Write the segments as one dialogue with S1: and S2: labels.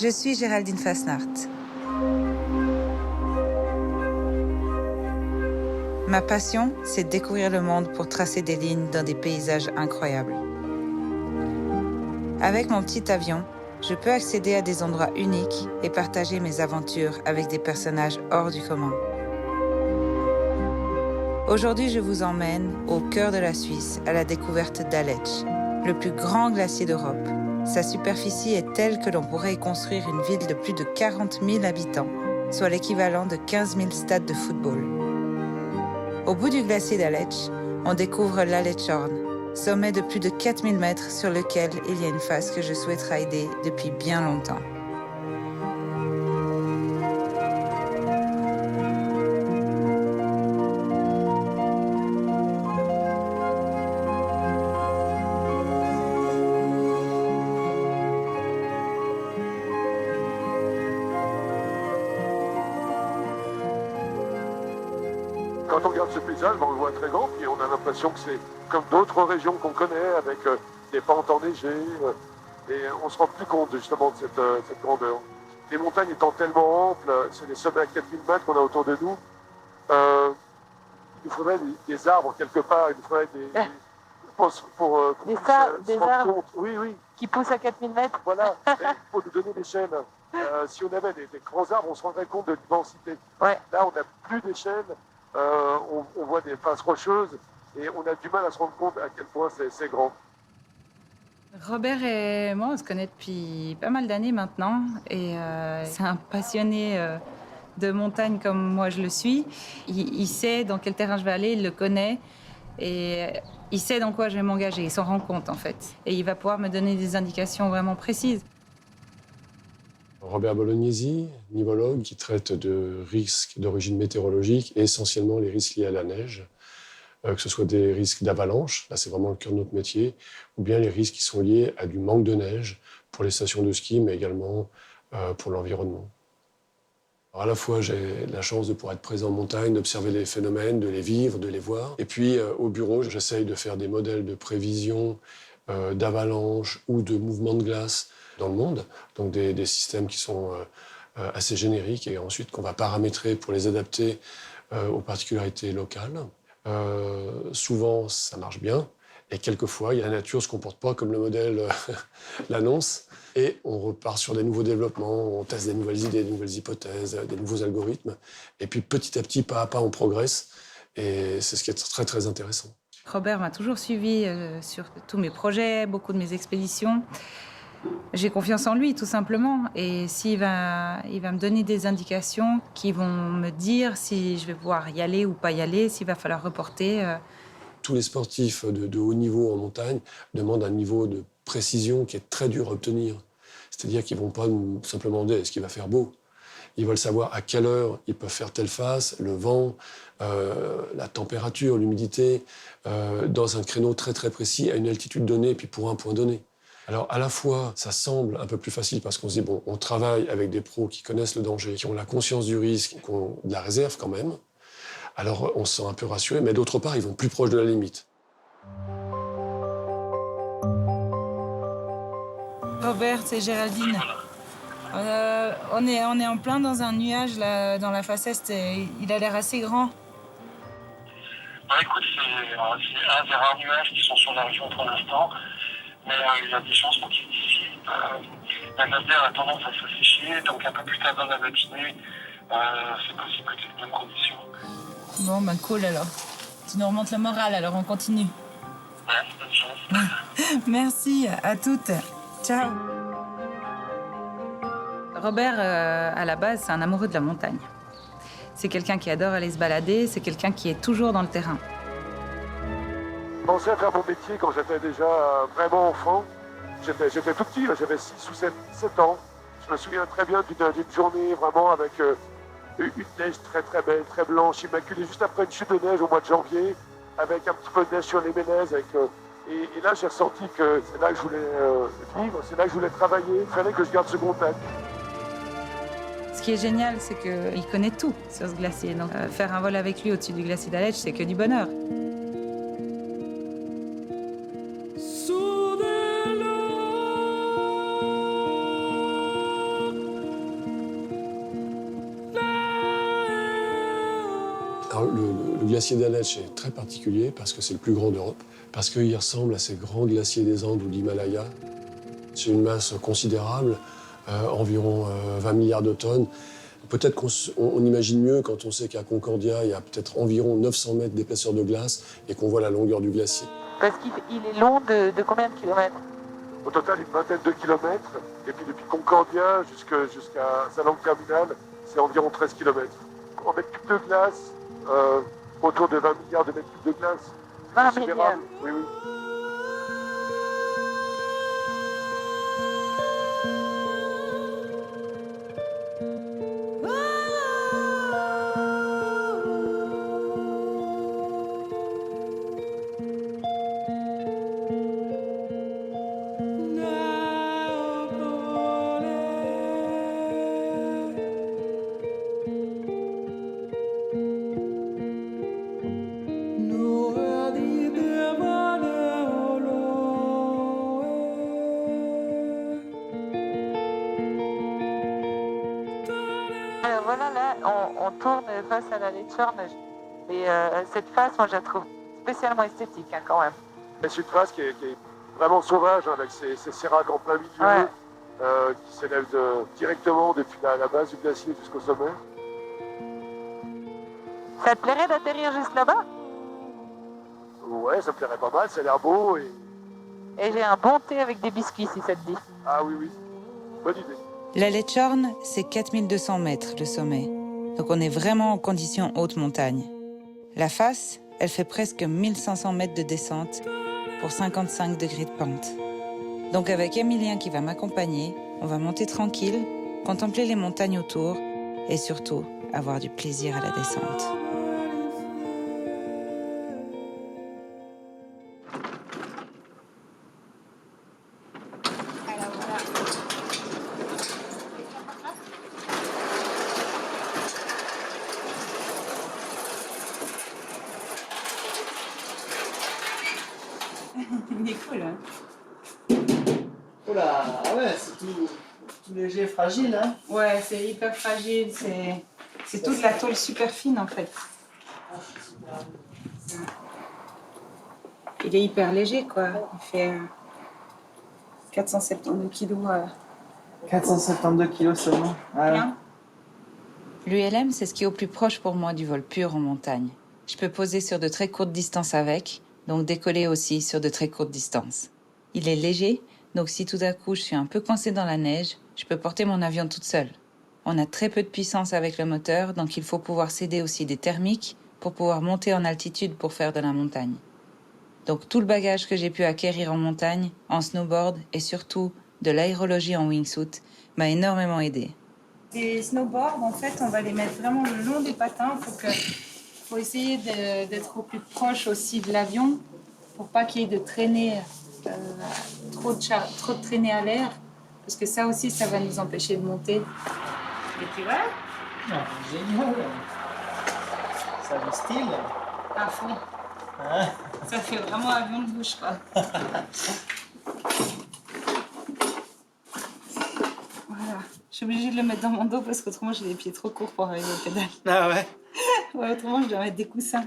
S1: Je suis Géraldine Fasnacht. Ma passion, c'est de découvrir le monde pour tracer des lignes dans des paysages incroyables. Avec mon petit avion, je peux accéder à des endroits uniques et partager mes aventures avec des personnages hors du commun. Aujourd'hui, je vous emmène au cœur de la Suisse à la découverte d'Aletsch, le plus grand glacier d'Europe. Sa superficie est telle que l'on pourrait y construire une ville de plus de 40 000 habitants, soit l'équivalent de 15 000 stades de football. Au bout du glacier d'Aletsch, on découvre l'Aletschhorn, sommet de plus de 4 000 mètres sur lequel il y a une face que je souhaite rider depuis bien longtemps.
S2: Quand on regarde ce paysage, on le voit très grand, puis on a l'impression que c'est comme d'autres régions qu'on connaît, avec des pentes enneigées, et on se rend plus compte justement de cette grandeur. Les montagnes étant tellement amples, c'est des sommets à 4000 mètres qu'on a autour de nous, il nous faudrait des arbres quelque part, il nous faudrait pour
S3: des arbres
S2: compte. Oui, oui.
S3: Qui poussent à 4000 mètres.
S2: Voilà, il faut nous donner l'échelle. Si on avait des grands arbres, on se rendrait compte de l'immensité.
S3: Ouais.
S2: Là, on n'a plus d'échelle. On voit des faces rocheuses et on a du mal à se rendre compte à quel point c'est grand.
S1: Robert et moi, on se connaît depuis pas mal d'années maintenant. Et c'est un passionné de montagne comme moi je le suis. Il sait dans quel terrain je vais aller, il le connaît. Et il sait dans quoi je vais m'engager, il s'en rend compte en fait. Et il va pouvoir me donner des indications vraiment précises.
S4: Robert Bolognesi, nivologue, qui traite de risques d'origine météorologique et essentiellement les risques liés à la neige, que ce soit des risques d'avalanche, là c'est vraiment le cœur de notre métier, ou bien les risques qui sont liés à du manque de neige pour les stations de ski, mais également pour l'environnement. Alors à la fois, j'ai la chance de pouvoir être présent en montagne, d'observer les phénomènes, de les vivre, de les voir. Et puis au bureau, j'essaye de faire des modèles de prévision d'avalanche ou de mouvements de glace dans le monde, donc des systèmes qui sont assez génériques et ensuite qu'on va paramétrer pour les adapter aux particularités locales. Souvent, ça marche bien et quelquefois, la nature ne se comporte pas comme le modèle l'annonce et on repart sur des nouveaux développements, on teste des nouvelles idées, des nouvelles hypothèses, des nouveaux algorithmes et puis petit à petit, pas à pas, on progresse et c'est ce qui est très, très intéressant.
S1: Robert m'a toujours suivi sur tous mes projets, beaucoup de mes expéditions. J'ai confiance en lui, tout simplement. Et il va me donner des indications qui vont me dire si je vais pouvoir y aller ou pas y aller, s'il va falloir reporter.
S4: Tous les sportifs de haut niveau en montagne demandent un niveau de précision qui est très dur à obtenir. C'est-à-dire qu'ils ne vont pas simplement demander est-ce qu'il va faire beau. Ils veulent savoir à quelle heure ils peuvent faire telle face, le vent, la température, l'humidité, dans un créneau très très précis, à une altitude donnée, et puis pour un point donné. Alors, à la fois, ça semble un peu plus facile parce qu'on se dit, bon, on travaille avec des pros qui connaissent le danger, qui ont la conscience du risque, qui ont de la réserve quand même. Alors, on se sent un peu rassuré, mais d'autre part, ils vont plus proche de la limite.
S1: Robert, c'est Géraldine. On est en plein dans un nuage là, dans la face est. Et il a l'air assez grand.
S5: Bah écoute, c'est un des rares nuages qui sont sur la région pour l'instant. Mais il y a des chances pour qu'il dissipe. La masse d'air a tendance à s'assécher, donc un peu plus tard dans la matinée, c'est possible que c'est les mêmes conditions.
S1: Bon, ben cool alors. Tu nous remontes le moral, alors on continue.
S5: Ouais, bonne chance.
S1: Merci, à toutes. Ciao. Robert, à la base, c'est un amoureux de la montagne. C'est quelqu'un qui adore aller se balader, c'est quelqu'un qui est toujours dans le terrain.
S2: J'ai commencé à faire mon métier quand j'étais déjà vraiment enfant. J'étais tout petit, j'avais 6 ou 7 ans. Je me souviens très bien d'une journée vraiment avec une neige très très belle, très blanche, immaculée, juste après une chute de neige au mois de janvier, avec un petit peu de neige sur les mélèzes. Et là, j'ai ressenti que c'est là que je voulais vivre, c'est là que je voulais travailler. Il fallait que je garde ce contact.
S1: Ce qui est génial, c'est qu'il connaît tout sur ce glacier. Donc, faire un vol avec lui au-dessus du glacier d'Aletsch, c'est que du bonheur.
S4: Le glacier d'Aletsch est très particulier parce que c'est le plus grand d'Europe, parce qu'il ressemble à ces grands glaciers des Andes ou de l'Himalaya. C'est une masse considérable, environ 20 milliards de tonnes. Peut-être qu'on imagine mieux quand on sait qu'à Concordia, il y a peut-être environ 900 mètres d'épaisseur de glace et qu'on voit la longueur du glacier.
S3: Parce qu'il est long de combien de kilomètres?
S2: Au total, une vingtaine de kilomètres. Et puis depuis Concordia jusqu'à sa langue terminale, c'est environ 13 kilomètres. En mètres cubes de glace, autour de 20 milliards de mètres cubes de glace.
S3: 20
S2: Considérable.
S3: milliards.
S2: Oui, oui.
S3: Alors voilà, là, on tourne face à la Letchorn. Et cette face, moi, je la trouve spécialement esthétique, hein, quand même.
S2: Et c'est une face qui est vraiment sauvage, hein, avec ses séracs en plein milieu,
S3: Ouais.
S2: qui s'élèvent directement depuis la base du glacier jusqu'au sommet.
S3: Ça te plairait d'atterrir juste là-bas?
S2: Ouais, ça me plairait pas mal, ça a l'air beau.
S3: Et j'ai un bon thé avec des biscuits, si ça te dit.
S2: Ah oui, oui, bonne idée.
S1: La Letchorn, c'est 4200 mètres le sommet. Donc on est vraiment en condition haute montagne. La face, elle fait presque 1500 mètres de descente pour 55 degrés de pente. Donc avec Emilien qui va m'accompagner, on va monter tranquille, contempler les montagnes autour et surtout avoir du plaisir à la descente. Il est cool, hein?
S6: Oula, ah ouais, c'est tout léger, fragile, hein.
S1: Ouais, c'est hyper fragile, c'est toute la tôle super fine en fait. Il est hyper léger quoi, il fait 472 kilos.
S6: 472 kilos seulement. Ah ouais.
S1: Rien. L'ULM, c'est ce qui est au plus proche pour moi du vol pur en montagne. Je peux poser sur de très courtes distances avec, donc décoller aussi sur de très courtes distances. Il est léger, donc si tout à coup je suis un peu coincée dans la neige, je peux porter mon avion toute seule. On a très peu de puissance avec le moteur, donc il faut pouvoir céder aussi des thermiques pour pouvoir monter en altitude pour faire de la montagne. Donc tout le bagage que j'ai pu acquérir en montagne, en snowboard et surtout de l'aérologie en wingsuit m'a énormément aidé. Les snowboards, en fait, on va les mettre vraiment le long des patins. Faut essayer d'être au plus proche aussi de l'avion pour pas qu'il y ait de traînée, trop de traînée à l'air, parce que ça aussi, ça va nous empêcher de monter. Et tu vois,
S6: Ah, génial. Ça a du style.
S1: à fond.
S6: Hein.
S1: Ça fait vraiment avion de bouche, quoi. Voilà. Je suis obligée de le mettre dans mon dos parce qu'autrement j'ai les pieds trop courts pour arriver au pédale.
S6: Ah ouais.
S1: Ouais, autrement je dois mettre des coussins.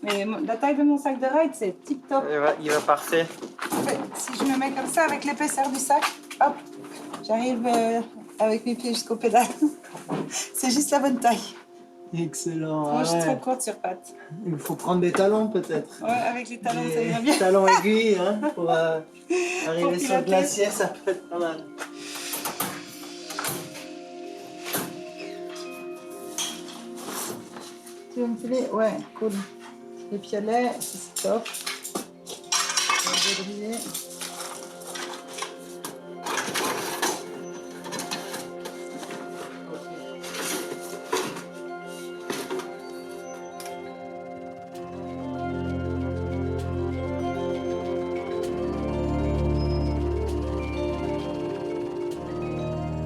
S1: Mais la taille de mon sac de ride c'est tip top.
S6: Il va parfait.
S1: En fait, si je me mets comme ça avec l'épaisseur du sac, hop, j'arrive avec mes pieds jusqu'au pédale. C'est juste la bonne taille.
S6: Excellent.
S1: Moi je suis
S6: ouais.
S1: trop courte sur pattes.
S6: Il faut prendre des talons peut-être.
S1: Ouais, avec les talons ça ira bien.
S6: Des talons aiguilles, hein, pour arriver
S1: Pour
S6: sur le
S1: piloter.
S6: glacier, ça peut être pas mal.
S1: Tu veux me filer? Ouais, cool. Les piolets, c'est top. Je vais le débriser.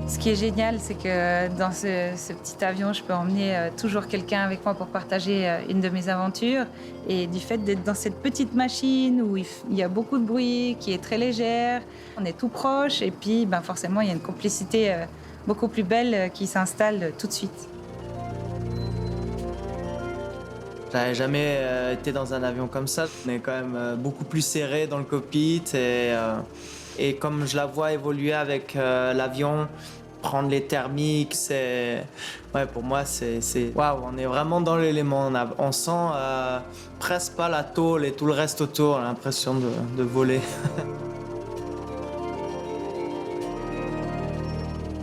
S1: Ce qui est génial, c'est que dans ce petit avion, je peux emmener toujours quelqu'un avec moi pour partager une de mes aventures. Et du fait d'être dans cette petite machine où il y a beaucoup de bruit, qui est très légère, on est tout proche et puis forcément, il y a une complicité beaucoup plus belle qui s'installe tout de suite.
S6: J'avais jamais été dans un avion comme ça. On est quand même beaucoup plus serré dans le cockpit et comme je la vois évoluer avec l'avion, prendre les thermiques, ouais, pour moi c'est waouh, on est vraiment dans l'élément. On sent presque pas la tôle et tout le reste autour. On a l'impression de voler.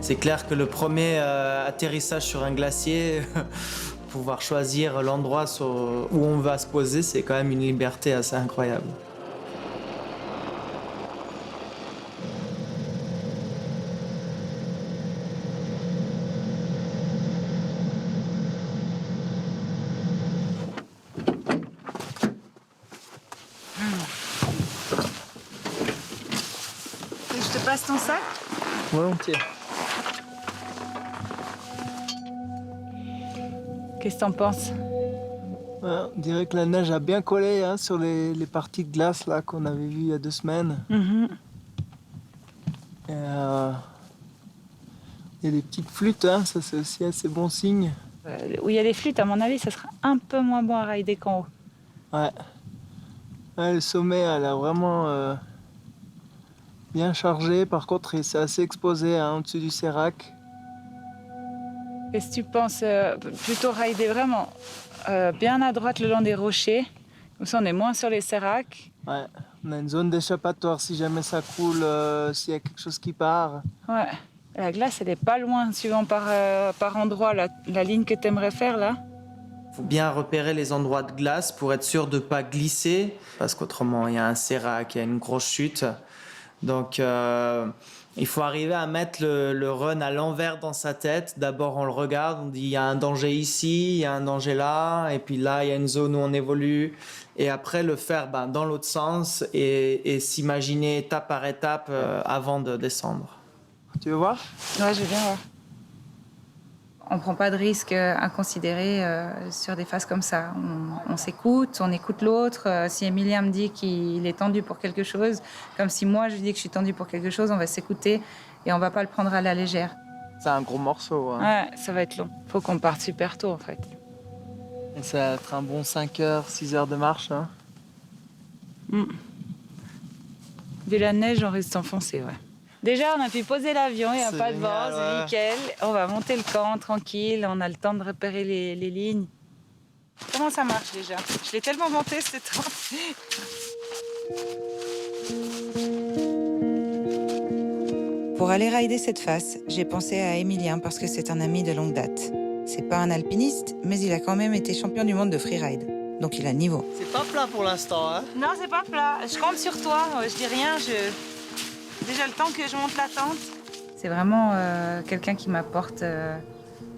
S6: C'est clair que le premier atterrissage sur un glacier, pouvoir choisir l'endroit où on va se poser, c'est quand même une liberté assez incroyable.
S1: Je te passe ton sac?
S6: Volontiers.
S1: Qu'est-ce que t'en penses?
S6: Ouais, on dirait que la neige a bien collé hein, sur les parties de glace là qu'on avait vues il y a 2 semaines. Et, il y a des petites flûtes, hein, ça c'est aussi assez bon signe.
S1: Où il y a des flûtes, à mon avis, ça sera un peu moins bon à rider qu'en haut.
S6: Ouais. Ouais, le sommet elle a vraiment bien chargé. Par contre, c'est assez exposé hein, au-dessus du sérac.
S1: Qu'est-ce que tu penses? Plutôt rider vraiment bien à droite le long des rochers. Comme ça, on est moins sur les séracs.
S6: Ouais, on a une zone d'échappatoire si jamais ça coule, s'il y a quelque chose qui part.
S1: Ouais. La glace, elle est pas loin, suivant par endroit, la ligne que tu aimerais faire là.
S6: Il faut bien repérer les endroits de glace pour être sûr de ne pas glisser, parce qu'autrement, il y a un sérac, il y a une grosse chute. Donc, il faut arriver à mettre le run à l'envers dans sa tête. D'abord, on le regarde, on dit il y a un danger ici, il y a un danger là, et puis là, il y a une zone où on évolue. Et après, le faire dans l'autre sens et s'imaginer étape par étape avant de descendre. Tu veux voir?
S1: Ouais, je veux bien voir. On prend pas de risques inconsidérés sur des phases comme ça. On s'écoute, on écoute l'autre. Si Emilien me dit qu'il est tendu pour quelque chose, comme si moi je lui dis que je suis tendue pour quelque chose, on va s'écouter et on va pas le prendre à la légère.
S6: C'est un gros morceau. Hein.
S1: Ouais, ça va être long. Faut qu'on parte super tôt en fait.
S6: Et ça va être un bon 5 heures, 6 heures de marche. Hein.
S1: Vu la neige, on risque d'enfoncer, ouais. Déjà, on a pu poser l'avion, il n'y a pas de vent, c'est nickel. On va monter le camp tranquille, on a le temps de repérer les lignes. Comment ça marche déjà? Je l'ai tellement monté cette tente. Pour aller rider cette face, j'ai pensé à Emilien parce que c'est un ami de longue date. C'est pas un alpiniste, mais il a quand même été champion du monde de freeride. Donc il a le niveau.
S6: C'est pas plat pour l'instant, hein?
S1: Non, c'est pas plat. Je compte sur toi. Je dis rien. Déjà le temps que je monte la tente. C'est vraiment quelqu'un qui m'apporte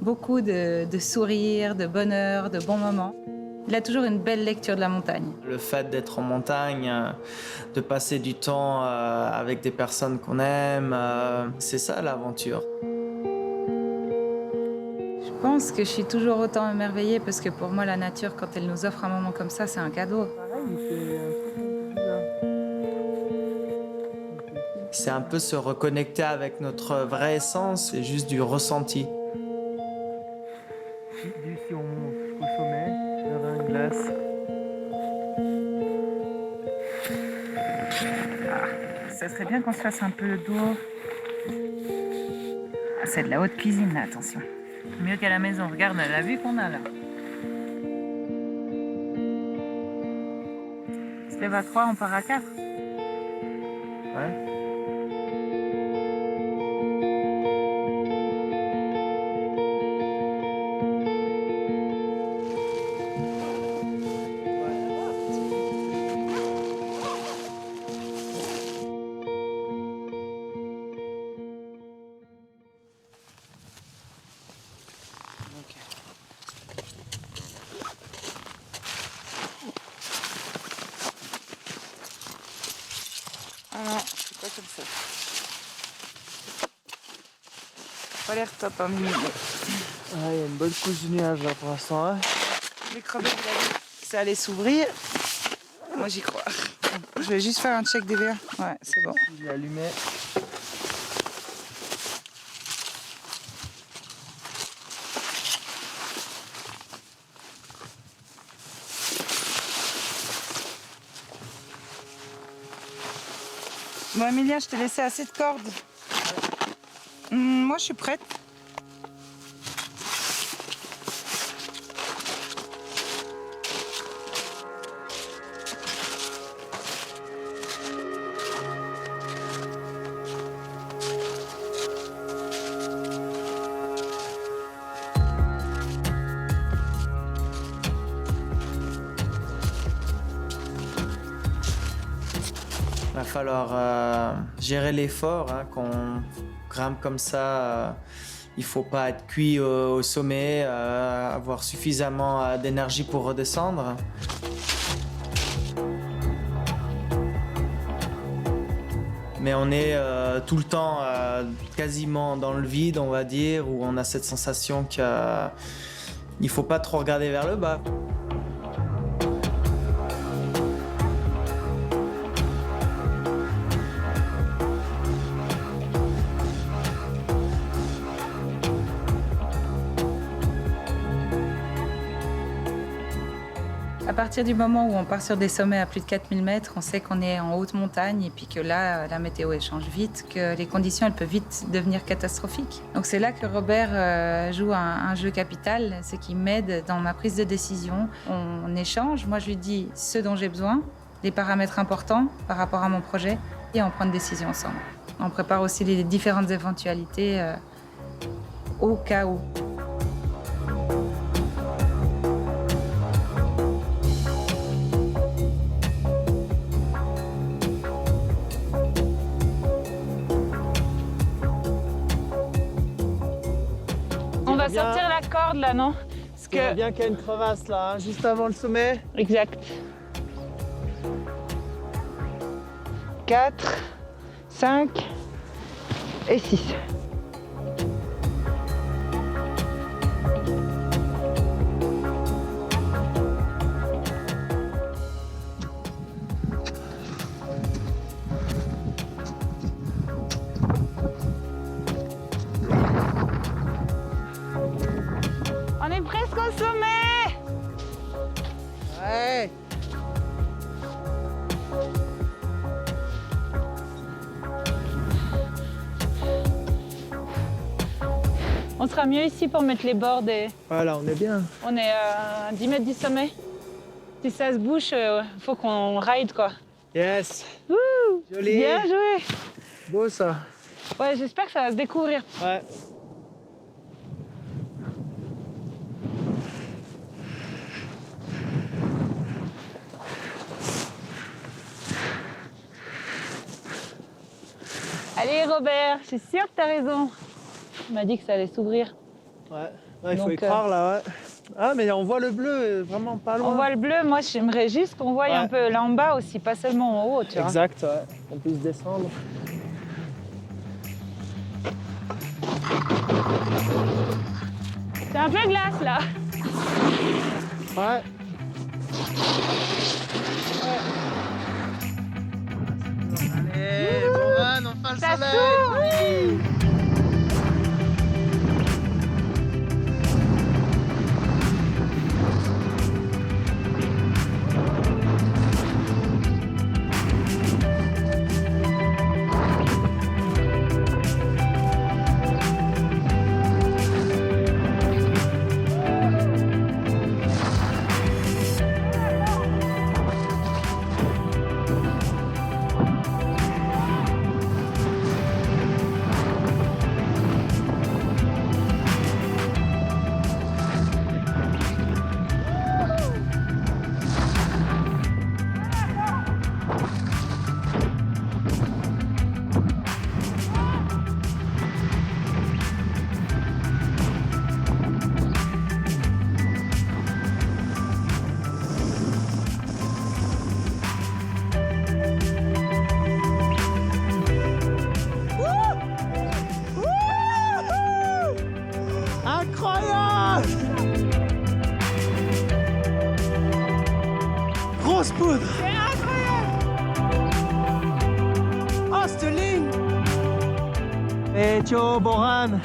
S1: beaucoup de sourires, de bonheur, de bons moments. Il a toujours une belle lecture de la montagne.
S6: Le fait d'être en montagne, de passer du temps avec des personnes qu'on aime, c'est ça l'aventure.
S1: Je pense que je suis toujours autant émerveillée parce que pour moi, la nature, quand elle nous offre un moment comme ça, c'est un cadeau.
S6: C'est un peu se reconnecter avec notre vraie essence, c'est juste du ressenti. Si on monte jusqu'au sommet, il y aura une glace.
S1: Ça serait bien qu'on se fasse un peu d'eau. Ah, c'est de la haute cuisine, là, attention. Mieux qu'à la maison. Regarde la vue qu'on a, là. On se lève à 3, on part à 4.
S6: Ouais.
S1: Ah, c'est pas comme ça. Pas l'air top, hein, Mimi.
S6: Ah, il y a une bonne couche de nuages là pour l'instant. Hein.
S1: Les crevettes, il a dit que ça allait s'ouvrir. Moi, j'y crois. Je vais juste faire un check des verres. Ouais, c'est bon.
S6: Il est allumé.
S1: Bon, Emilia, je t'ai laissé assez de cordes. Moi, je suis prête.
S6: Il va falloir gérer l'effort, hein, qu'on grimpe comme ça. Il ne faut pas être cuit au sommet, avoir suffisamment d'énergie pour redescendre. Mais on est tout le temps quasiment dans le vide, on va dire, où on a cette sensation qu'il ne faut pas trop regarder vers le bas.
S1: À partir du moment où on part sur des sommets à plus de 4000 mètres, on sait qu'on est en haute montagne et puis que là, la météo elle change vite, que les conditions elles peuvent vite devenir catastrophiques. Donc c'est là que Robert joue un jeu capital, c'est qu'il m'aide dans ma prise de décision. On échange, moi je lui dis ce dont j'ai besoin, les paramètres importants par rapport à mon projet et on prend une décision ensemble. On prépare aussi les différentes éventualités au cas où.
S3: On va sortir la corde là, non? Parce
S6: Il y a bien qu'il y a une crevasse là, hein, juste avant le sommet.
S3: Exact. 4, 5 et 6. On est presque au sommet!
S6: Ouais.
S3: On sera mieux ici pour mettre les bords et
S6: Voilà, on est bien.
S3: on est à 10 mètres du sommet. Si ça se bouche, faut qu'on ride quoi.
S6: Yes.
S3: Wouh!
S6: Joli.
S3: Bien joué!
S6: Beau ça.
S3: Ouais, j'espère que ça va se découvrir.
S6: Ouais.
S3: Allez Robert, je suis sûre que t'as raison. Il m'a dit que ça allait s'ouvrir.
S6: Ouais. Il faut
S3: Donc,
S6: y croire là, ouais. Ah, mais on voit le bleu vraiment pas loin.
S3: On voit le bleu, moi j'aimerais juste qu'on voie un peu là en bas aussi, pas seulement en haut, tu vois.
S6: Exact, ouais. Qu'on puisse descendre.
S3: C'est un peu glace là.
S6: Ouais. Allez, Boran, enfin le
S3: Ça
S6: soleil.
S3: s'ouvre!
S6: Incroyable! Grosse poudre!
S3: C'est incroyable!
S6: Oh, cette ligne! Et ciao, Boran!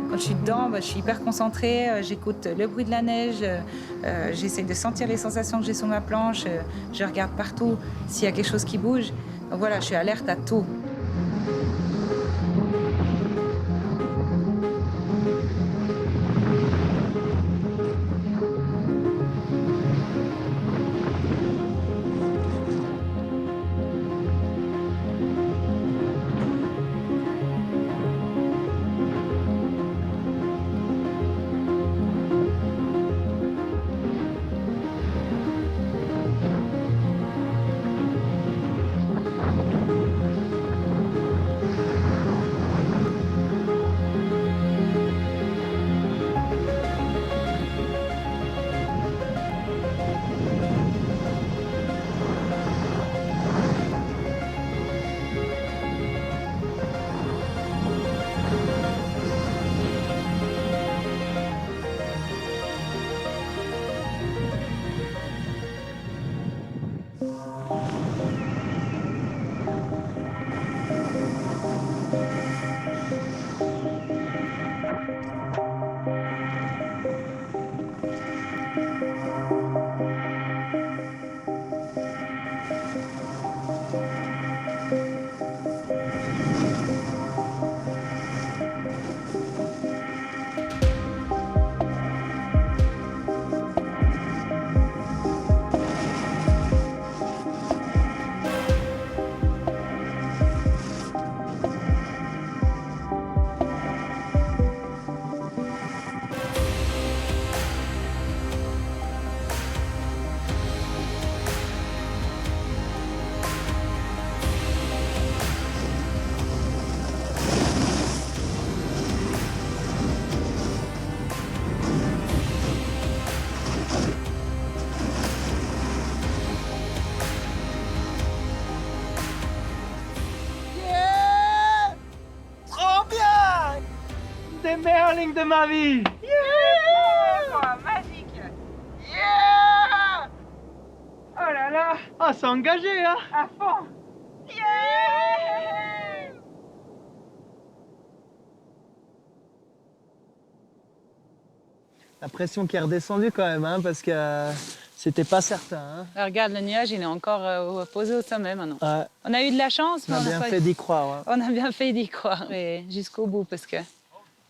S1: Quand je suis dans je suis hyper concentrée, j'écoute le bruit de la neige, j'essaye de sentir les sensations que j'ai sur ma planche, je regarde partout s'il y a quelque chose qui bouge. Donc voilà, je suis alerte à tout.
S6: Des meilleures lignes de ma vie.
S1: Magique!
S6: Yeah! Oh là là. Oh, c'est engagé, hein.
S1: À fond!
S6: La pression qui est redescendue quand même, hein, parce que c'était pas certain. Hein.
S1: Là, regarde, le nuage, il est encore posé au sommet maintenant.
S6: Ouais.
S1: On a eu de la chance, mais
S6: On a bien fait d'y croire. Ouais.
S1: on a bien fait d'y croire. Et jusqu'au bout, parce que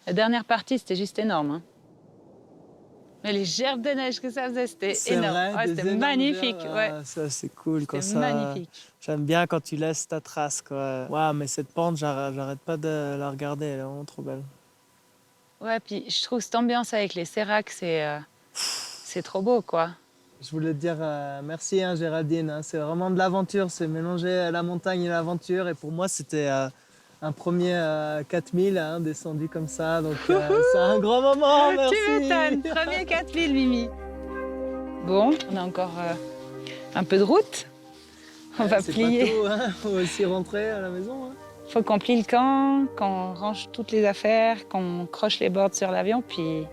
S1: la dernière partie, c'était juste énorme. Hein. Mais les gerbes de neige que ça faisait, c'était énorme.
S6: Vrai,
S1: Ouais, c'était magnifique.
S6: Gerbes,
S1: Ouais.
S6: Ça, c'est cool.
S1: C'était magnifique.
S6: J'aime bien quand tu laisses ta trace. Quoi. Ouais, mais cette pente, j'arrête pas de la regarder. Elle est vraiment trop belle.
S1: Ouais, puis je trouve cette ambiance avec les séracs, c'est trop beau, quoi.
S6: Je voulais te dire merci, hein, Géraldine. Hein. C'est vraiment de l'aventure. C'est mélanger la montagne et l'aventure. Et pour moi, c'était un premier 4000 hein, descendu comme ça. Donc, c'est un grand moment. Merci.
S1: Tu m'étonnes. Premier 4000, Mimi. Bon, on a encore un peu de route. On va plier.
S6: Pas tôt, hein. Faut aussi rentrer à la maison. Hein.
S1: Faut qu'on plie le camp, qu'on range toutes les affaires, qu'on croche les bords sur l'avion, puis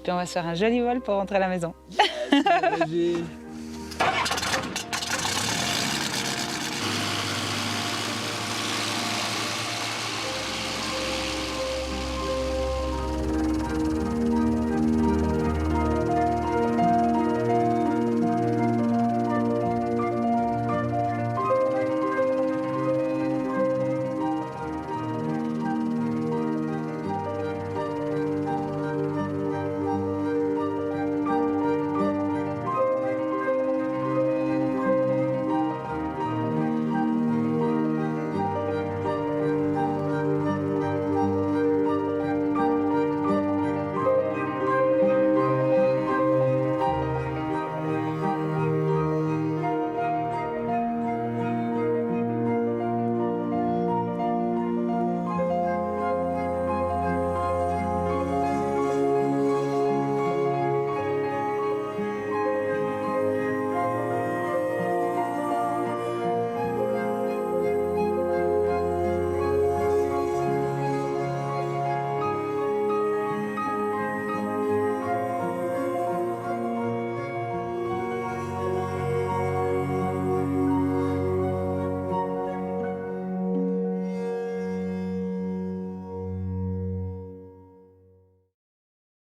S1: on va se faire un joli vol pour rentrer à la maison.
S6: Merci,